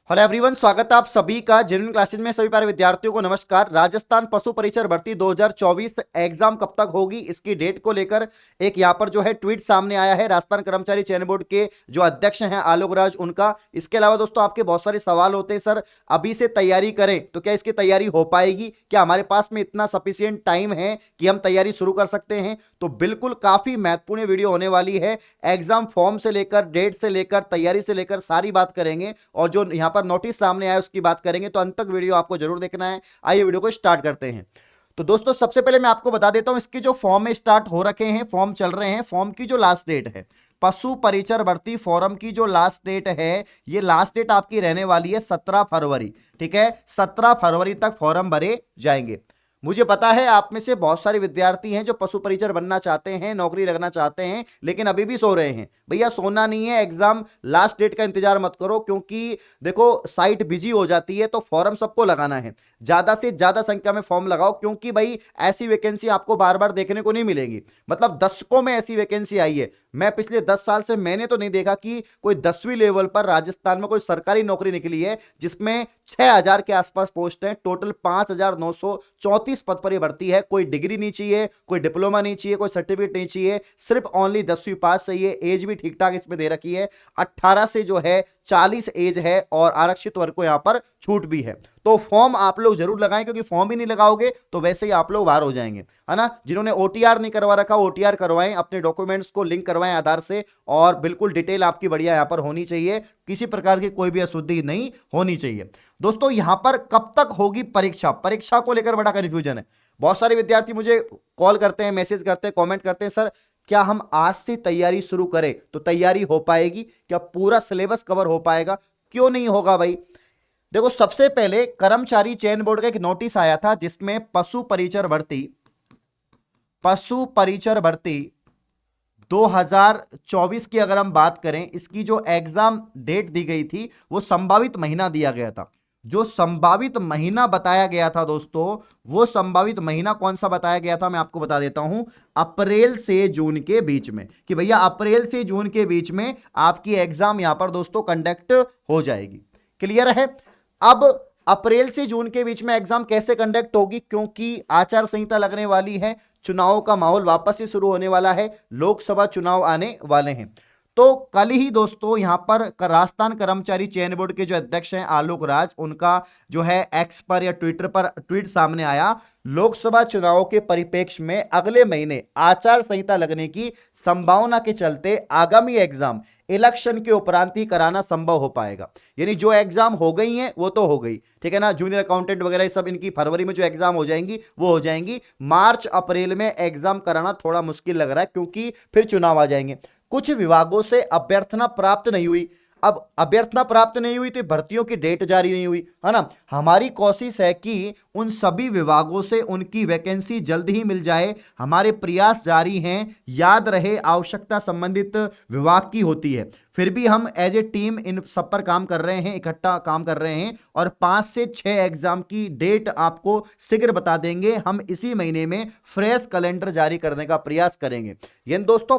Hello everyone, स्वागत है आप सभी का जेन्युइन क्लासेज में। सभी प्यारे विद्यार्थियों को नमस्कार। राजस्थान पशु परिचर भर्ती 2024 एग्जाम कब तक होगी, इसकी डेट को लेकर एक यहां पर जो है ट्वीट सामने आया है राजस्थान कर्मचारी चयन बोर्ड के जो अध्यक्ष हैं आलोक राज उनका। इसके अलावा दोस्तों आपके बहुत सारे सवाल होते हैं, सर अभी से तैयारी करें तो क्या इसकी तैयारी हो पाएगी, क्या हमारे पास में इतना सफिशियंट टाइम है कि हम तैयारी शुरू कर सकते हैं। तो बिल्कुल काफी महत्वपूर्ण वीडियो होने वाली है। एग्जाम फॉर्म से लेकर डेट से लेकर तैयारी से लेकर सारी बात करेंगे और जो यहां पर नोटिस सामने आया उसकी बात करेंगे। तो अंत तक वीडियो आपको जरूर देखना है। आइए वीडियो को स्टार्ट करते हैं। तो दोस्तों सबसे पहले मैं आपको बता देता हूं इसकी जो फॉर्म में स्टार्ट हो रखे हैं, फॉर्म चल रहे हैं। फॉर्म की जो लास्ट डेट है, पशु परिचर भर्ती फॉर्म की जो लास्ट डेट है, ये लास्ट डेट आपकी रहने वाली है 17 फरवरी। ठीक है, 17 फरवरी तक फॉर्म भरे जाएंगे। मुझे पता है आप में से बहुत सारे विद्यार्थी हैं जो पशु परिचर बनना चाहते हैं, नौकरी लगना चाहते हैं, लेकिन अभी भी सो रहे हैं। भैया सोना नहीं है, एग्जाम लास्ट डेट का इंतजार मत करो, क्योंकि देखो साइट बिजी हो जाती है तो फॉर्म सबको लगाना है। ज्यादा से ज्यादा संख्या में फॉर्म लगाओ, क्योंकि भाई ऐसी वैकेंसी आपको बार बार देखने को नहीं मिलेंगी। मतलब दशकों में ऐसी वैकेंसी आई है। मैं पिछले 10 साल से मैंने तो नहीं देखा कि कोई 10वीं लेवल पर राजस्थान में कोई सरकारी नौकरी निकली है जिसमें 6000 के आसपास पोस्ट है। टोटल 5934 पद पर यह भर्ती है। कोई डिग्री नहीं चाहिए, कोई डिप्लोमा नहीं चाहिए, कोई सर्टिफिकेट नहीं चाहिए, सिर्फ ओनली 10वीं पास चाहिए। एज भी ठीक ठाक इसमें दे रखी है, 18 से जो है 40 एज है और आरक्षित वर्ग को यहां पर छूट भी है। तो फॉर्म आप लोग जरूर लगाएं, क्योंकि फॉर्म ही नहीं लगाओगे तो वैसे ही आप लोग बाहर हो जाएंगे, है ना। जिन्होंने ओटीआर नहीं करवा रखा ओटीआर करवाएं, अपने डॉक्यूमेंट्स को लिंक करवाएं आधार से, और बिल्कुल डिटेल आपकी बढ़िया यहां पर होनी चाहिए। किसी प्रकार की कोई भी अशुद्धि नहीं होनी चाहिए। दोस्तों यहां पर कब तक होगी परीक्षा, परीक्षा को लेकर बड़ा कंफ्यूजन है। बहुत सारे विद्यार्थी मुझे कॉल करते हैं, मैसेज करते हैं, कमेंट करते हैं, सर क्या हम आज से तैयारी शुरू करें तो तैयारी हो पाएगी, क्या पूरा सिलेबस कवर हो पाएगा? क्यों नहीं होगा भाई। देखो सबसे पहले कर्मचारी चयन बोर्ड का एक नोटिस आया था जिसमें पशु परिचर भर्ती 2024 की अगर हम बात करें, इसकी जो एग्जाम डेट दी गई थी वो संभावित महीना दिया गया था। जो संभावित महीना बताया गया था दोस्तों, वो संभावित महीना कौन सा बताया गया था मैं आपको बता देता हूं। अप्रैल से जून के बीच में, कि भैया अप्रैल से जून के बीच में आपकी एग्जाम यहां पर दोस्तों कंडक्ट हो जाएगी। क्लियर है। अब अप्रैल से जून के बीच में एग्जाम कैसे कंडक्ट होगी, क्योंकि आचार संहिता लगने वाली है, चुनाव का माहौल वापस से शुरू होने वाला है, लोकसभा चुनाव आने वाले हैं। तो कल ही दोस्तों यहां पर राजस्थान कर्मचारी चयन बोर्ड के जो अध्यक्ष हैं आलोक राज, उनका जो है एक्स पर या ट्विटर पर ट्वीट सामने आया। लोकसभा चुनावों के परिप्रेक्ष्य में अगले महीने आचार संहिता लगने की संभावना के चलते आगामी एग्जाम इलेक्शन के उपरांत ही कराना संभव हो पाएगा। यानी जो एग्जाम हो गई हैं वो तो हो गई, ठीक है ना। जूनियर अकाउंटेंट वगैरह सब इनकी फरवरी में जो एग्जाम हो जाएंगी वो हो जाएंगी। मार्च अप्रैल में एग्जाम कराना थोड़ा मुश्किल लग रहा है, क्योंकि फिर चुनाव आ जाएंगे। कुछ विभागों से अभ्यर्थना प्राप्त नहीं हुई। अब अभ्यर्थना प्राप्त नहीं हुई तो भर्तियों की डेट जारी नहीं हुई, है ना। हमारी कोशिश है कि उन सभी विभागों से उनकी वैकेंसी जल्द ही मिल जाए। हमारे प्रयास जारी हैं। याद रहे आवश्यकता संबंधित विभाग की होती है, फिर भी हम एज ए टीम इन सब पर काम कर रहे हैं, इकट्ठा काम कर रहे हैं, और 5 से 6 एग्जाम की डेट आपको शीघ्र बता देंगे। हम इसी महीने में फ्रेश कैलेंडर जारी करने का प्रयास करेंगे। यानी दोस्तों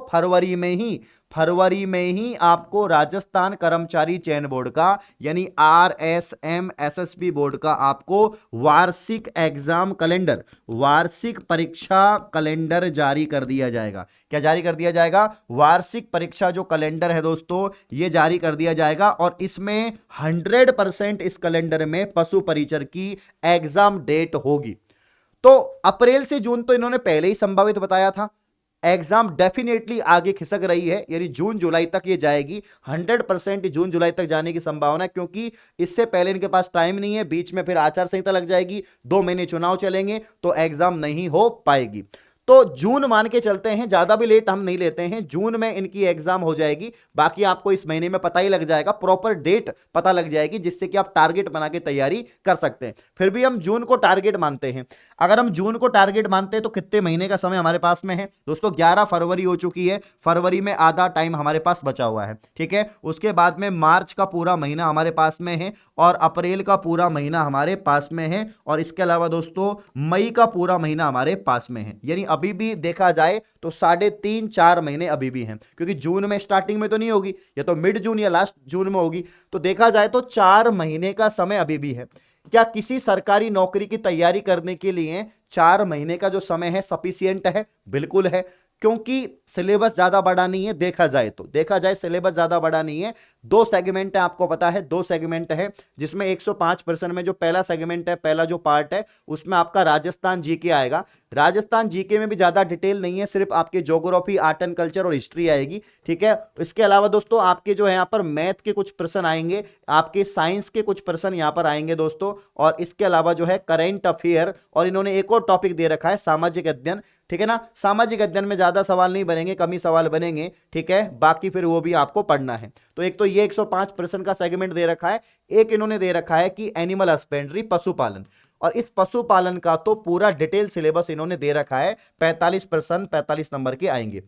फरवरी में ही आपको राजस्थान कर्मचारी चयन बोर्ड का यानी RSM SSB बोर्ड का आपको वार्षिक एग्जाम कैलेंडर, वार्षिक परीक्षा कैलेंडर जारी कर दिया जाएगा। क्या जारी कर दिया जाएगा? वार्षिक परीक्षा जो कैलेंडर है दोस्तों ये जारी कर दिया जाएगा, और इसमें 100% इस कैलेंडर में पशु परिचर की एग्जाम डेट होगी। तो अप्रैल से जून तो इन्होंने पहले ही संभावित बताया था। एग्जाम डेफिनेटली आगे खिसक रही है, यानी जून जुलाई तक ये जाएगी। 100% जून जुलाई तक जाने की संभावना है, क्योंकि इससे पहले इनके पास टाइम नहीं है। बीच में फिर आचार संहिता लग जाएगी, 2 महीने चुनाव चलेंगे, तो एग्जाम नहीं हो पाएगी। तो जून मान के चलते हैं, ज्यादा भी लेट हम नहीं लेते हैं। जून में इनकी एग्जाम हो जाएगी। बाकी आपको इस महीने में पता ही लग जाएगा, प्रॉपर डेट पता लग जाएगी, जिससे कि आप टारगेट बना के तैयारी कर सकते हैं। फिर भी हम जून को टारगेट मानते हैं। अगर हम जून को टारगेट मानते हैं तो कितने महीने का समय हमारे पास में है दोस्तों? 11 फरवरी हो चुकी है। फरवरी में आधा टाइम हमारे पास बचा हुआ है, ठीक है। उसके बाद में मार्च का पूरा महीना हमारे पास में है, और अप्रैल का पूरा महीना हमारे पास में है, और इसके अलावा दोस्तों मई का पूरा महीना हमारे पास में है। यानी अभी भी देखा जाए तो 3.5-4 महीने अभी भी हैं, क्योंकि जून में स्टार्टिंग में तो नहीं होगी, या तो मिड जून या लास्ट जून में होगी, तो देखा जाए तो 4 महीने का समय अभी भी है। क्या किसी सरकारी नौकरी की तैयारी करने के लिए 4 महीने का जो समय है सफिशियंट है? बिल्कुल है, क्योंकि सिलेबस ज्यादा बड़ा नहीं है। देखा जाए सिलेबस ज्यादा बड़ा नहीं है। 2 सेगमेंट है, आपको पता है 2 सेगमेंट है, जिसमें 105% में जो पहला सेगमेंट है, पहला जो पार्ट है, उसमें आपका राजस्थान जीके आएगा। राजस्थान जीके में भी ज्यादा डिटेल नहीं है, सिर्फ आपके ज्योग्राफी, आर्ट एंड कल्चर और हिस्ट्री आएगी, ठीक है। इसके अलावा दोस्तों आपके जो है यहाँ पर मैथ के कुछ प्रश्न आएंगे, आपके साइंस के कुछ प्रश्न यहाँ पर आएंगे दोस्तों, और इसके अलावा जो है करंट अफेयर, और इन्होंने एक और टॉपिक दे रखा है सामाजिक अध्ययन, ठीक है ना। सामाजिक अध्ययन में ज्यादा सवाल नहीं बनेंगे, कम ही सवाल बनेंगे, ठीक है, बाकी फिर वो भी आपको पढ़ना है। तो एक तो ये 105% का सेगमेंट दे रखा है, एक इन्होंने दे रखा है कि एनिमल हस्बेंड्री, पशुपालन, और इस पशुपालन का तो पूरा डिटेल सिलेबस इन्होंने दे रखा है, 45%, 45 नंबर के आएंगे।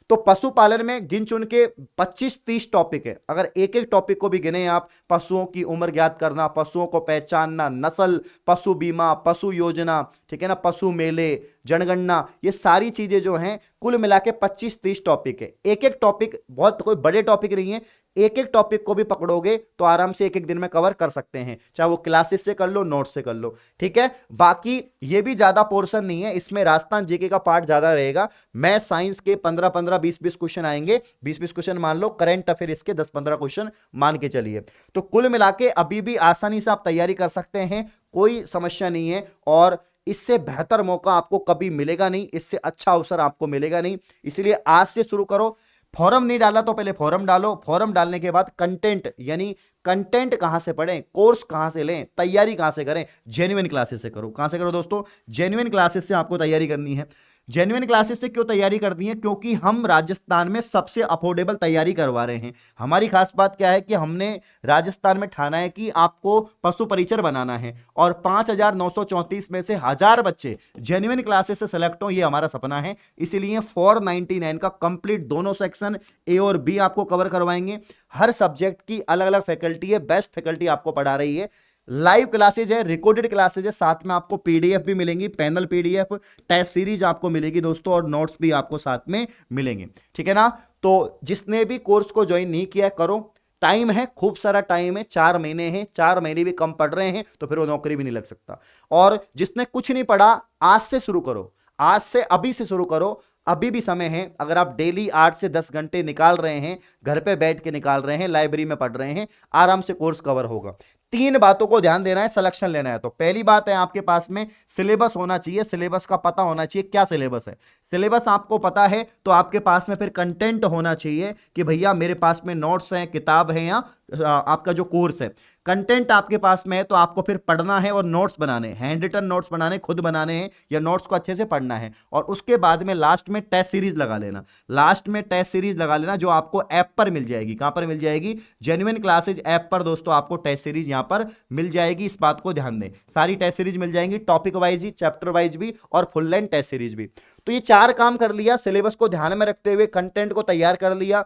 तो पशुपालन में गिन चुन के 25-30 टॉपिक है। अगर एक एक टॉपिक को भी गिने आप, पशुओं की उम्र ज्ञात करना, पशुओं को पहचानना, नस्ल, पशु बीमा, पशु योजना, ठीक है ना, पशु मेले, जनगणना, ये सारी चीजें जो हैं कुल मिला के 25-30 टॉपिक है। एक एक टॉपिक बहुत कोई बड़े टॉपिक नहीं है, एक एक टॉपिक को भी पकड़ोगे तो आराम से एक एक दिन में कवर कर सकते हैं, चाहे वो क्लासेस से कर लो, नोट से कर लो, ठीक है। बाकी ये भी ज्यादा पोर्शन नहीं है, इसमें राजस्थान जीके का पार्ट ज्यादा रहेगा। मैथ साइंस के 15-15, 20-20 क्वेश्चन आएंगे, 20-20 क्वेश्चन मान लो, करंट अफेयर इसके 10-15 क्वेश्चन मान के चलिए। तो कुल मिला के अभी भी आसानी से आप तैयारी कर सकते हैं, कोई समस्या नहीं है, और इससे बेहतर मौका आपको कभी मिलेगा नहीं, इससे अच्छा अवसर आपको मिलेगा नहीं। इसलिए आज से शुरू करो। फॉर्म नहीं डाला तो पहले फॉर्म डालो, फॉर्म डालने के बाद कंटेंट, यानी कंटेंट कहां से पढ़ें, कोर्स कहां से लें, तैयारी कहां से करें, जेन्युइन क्लासेस से करो। कहां से करो दोस्तों? जेन्युइन क्लासेस से आपको तैयारी करनी है। जेन्युइन क्लासेस से क्यों तैयारी करनी है? क्योंकि हम राजस्थान में सबसे अफोर्डेबल तैयारी करवा रहे हैं। हमारी खास बात क्या है कि हमने राजस्थान में ठाना है कि आपको पशु परिचर बनाना है, और 5,934 में से 1000 बच्चे जेन्युइन क्लासेस से सेलेक्ट हो, ये हमारा सपना है। इसीलिए 499 का कंप्लीट दोनों सेक्शन ए और बी आपको कवर करवाएंगे। हर सब्जेक्ट की अलग अलग फैकल्टी है, बेस्ट फैकल्टी आपको पढ़ा रही है। लाइव क्लासेज है, रिकॉर्डेड क्लासेज है, साथ में आपको पीडीएफ भी मिलेंगी, पैनल पीडीएफ, टेस्ट सीरीज आपको मिलेगी दोस्तों, और नोट्स भी आपको साथ में मिलेंगे, ठीक है ना। तो जिसने भी कोर्स को ज्वाइन नहीं किया है, करो, टाइम है, खूब सारा टाइम है, 4 महीने हैं, 4 महीने भी कम पढ़ रहे हैं तो फिर वो नौकरी भी नहीं लग सकता। और जिसने कुछ नहीं पढ़ा, आज से शुरू करो, आज से अभी से शुरू करो, अभी भी समय है। अगर आप डेली 8 से 10 घंटे निकाल रहे हैं, घर पे बैठ के निकाल रहे हैं, लाइब्रेरी में पढ़ रहे हैं, आराम से कोर्स कवर होगा। 3 बातों को ध्यान देना है, सिलेक्शन लेना है। तो पहली बात है, आपके पास में सिलेबस होना चाहिए, सिलेबस का पता होना चाहिए क्या सिलेबस है। सिलेबस आपको पता है तो आपके पास में फिर कंटेंट होना चाहिए कि भैया मेरे पास में नोट्स हैं, किताब है, या आपका जो कोर्स है। कंटेंट आपके पास में है तो आपको फिर पढ़ना है और नोट्स बनाने, हैंड रिटन नोट्स बनाने, खुद बनाने हैं, या नोट्स को अच्छे से पढ़ना है। और उसके बाद में लास्ट में टेस्ट सीरीज लगा लेना, लास्ट में टेस्ट सीरीज लगा लेना, जो आपको ऐप पर मिल जाएगी। कहां पर मिल जाएगी? जेन्युइन क्लासेज ऐप पर दोस्तों आपको टेस्ट सीरीज यहां पर मिल जाएगी। इस बात को ध्यान दें, सारी टेस्ट सीरीज मिल जाएंगी, टॉपिक वाइज ही, चैप्टर वाइज भी, और फुल लेंथ टेस्ट सीरीज भी। तो ये 4 काम कर लिया, सिलेबस को ध्यान में रखते हुए कंटेंट को तैयार कर लिया,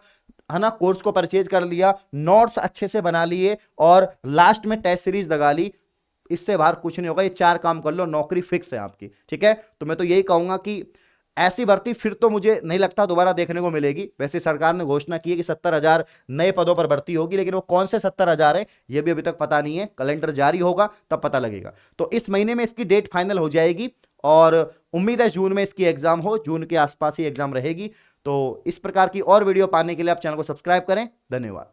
है ना, कोर्स को परचेज कर लिया, नोट्स अच्छे से बना लिए, और लास्ट में टेस्ट सीरीज लगा ली। इससे बाहर कुछ नहीं होगा, ये 4 काम कर लो, नौकरी फिक्स है आपकी, ठीक है। तो मैं तो यही कहूंगा कि ऐसी भर्ती फिर तो मुझे नहीं लगता दोबारा देखने को मिलेगी। वैसे सरकार ने घोषणा की है कि 70,000 नए पदों पर भर्ती होगी, लेकिन वो कौन से 70,000 है ये भी अभी तक पता नहीं है। कैलेंडर जारी होगा तब पता लगेगा। तो इस महीने में इसकी डेट फाइनल हो जाएगी, और उम्मीद है जून में इसकी एग्जाम हो, जून के आसपास ही एग्जाम रहेगी। तो इस प्रकार की और वीडियो पाने के लिए आप चैनल को सब्सक्राइब करें। धन्यवाद।